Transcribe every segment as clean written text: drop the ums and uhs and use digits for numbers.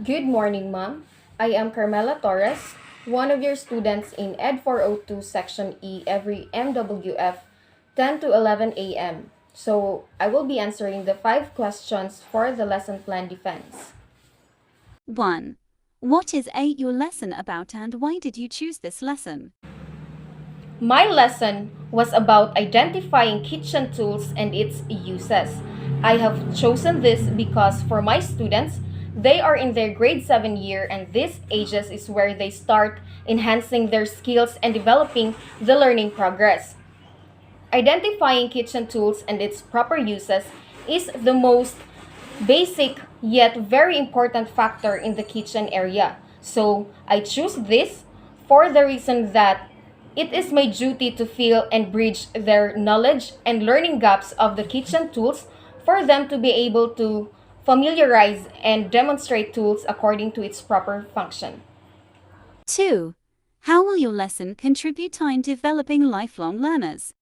Good morning, Ma'am. I am Carmela Torres, one of your students in ED402 Section E every MWF 10 to 11 a.m. So, I will be answering the 5 questions for the lesson plan defense. 1. What is your lesson about and why did you choose this lesson? My lesson was about identifying kitchen tools and its uses. I have chosen this because for my students, they are in their grade 7 year and this ages is where they start enhancing their skills and developing the learning progress. Identifying kitchen tools and its proper uses is the most basic yet very important factor in the kitchen area. So I choose this for the reason that it is my duty to fill and bridge their knowledge and learning gaps of the kitchen tools for them to be able to familiarize and demonstrate tools according to its proper function. 2. How will your lesson contribute in developing lifelong learners?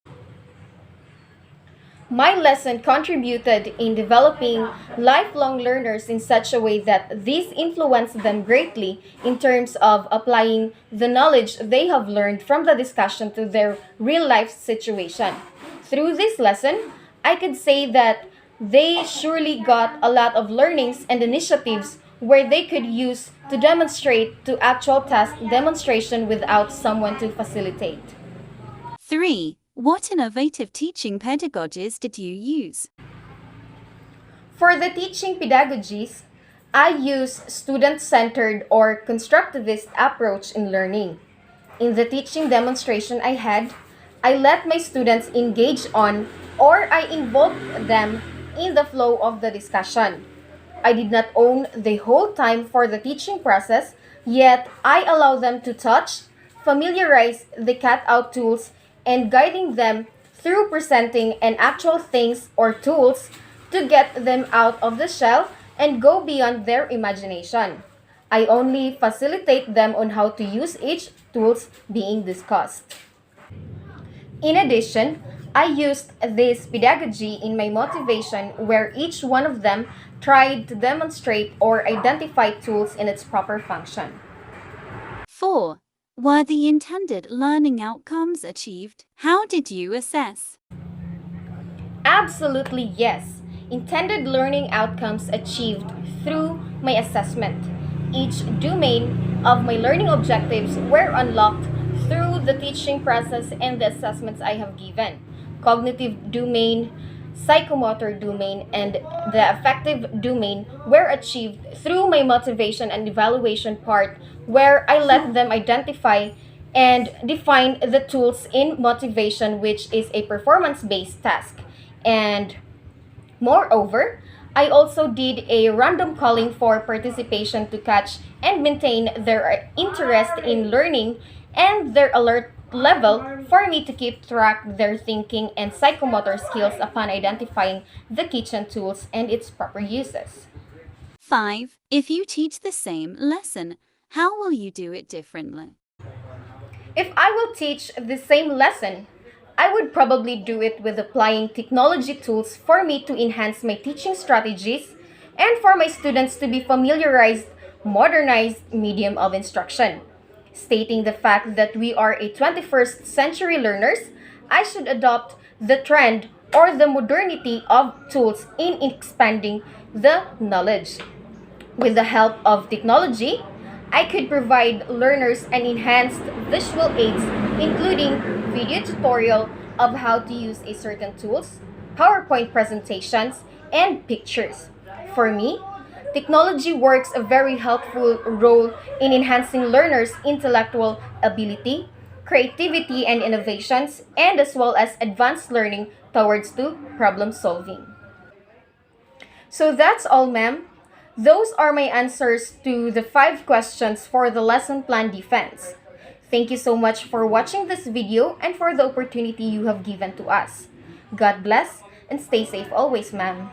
My lesson contributed in developing lifelong learners in such a way that this influenced them greatly in terms of applying the knowledge they have learned from the discussion to their real life situation. Through this lesson, I could say that they surely got a lot of learnings and initiatives where they could use to demonstrate to actual task demonstration without someone to facilitate. 3. What innovative teaching pedagogies did you use? For the teaching pedagogies, I use student-centered or constructivist approach in learning. In the teaching demonstration I had, I let my students engage on or I involved them in the flow of the discussion. I did not own the whole time for the teaching process, yet I allow them to touch, familiarize the cut-out tools, and guiding them through presenting an actual things or tools to get them out of the shell and go beyond their imagination. I only facilitate them on how to use each tools being discussed. In addition, I used this pedagogy in my motivation where each one of them tried to demonstrate or identify tools in its proper function. 4. Were the intended learning outcomes achieved? How did you assess? Absolutely yes. Intended learning outcomes achieved through my assessment. Each domain of my learning objectives were unlocked through the teaching process and the assessments I have given. Cognitive domain, psychomotor domain, and the affective domain were achieved through my motivation and evaluation part where I let them identify and define the tools in motivation, which is a performance-based task. And moreover, I also did a random calling for participation to catch and maintain their interest in learning and their alert level for me to keep track their thinking and psychomotor skills upon identifying the kitchen tools and its proper uses. 5. If you teach the same lesson, how will you do it differently? If I will teach the same lesson, I would probably do it with applying technology tools for me to enhance my teaching strategies and for my students to be familiarized, modernized medium of instruction. Stating the fact that we are a 21st century learners, I should adopt the trend or the modernity of tools in expanding the knowledge. With the help of technology, I could provide learners an enhanced visual aids, including video tutorial of how to use a certain tools, PowerPoint presentations, and pictures. For me, technology works a very helpful role in enhancing learners' intellectual ability, creativity, and innovations, and as well as advanced learning towards to problem solving. So that's all, ma'am. Those are my answers to the 5 questions for the lesson plan defense. Thank you so much for watching this video and for the opportunity you have given to us. God bless and stay safe always, ma'am.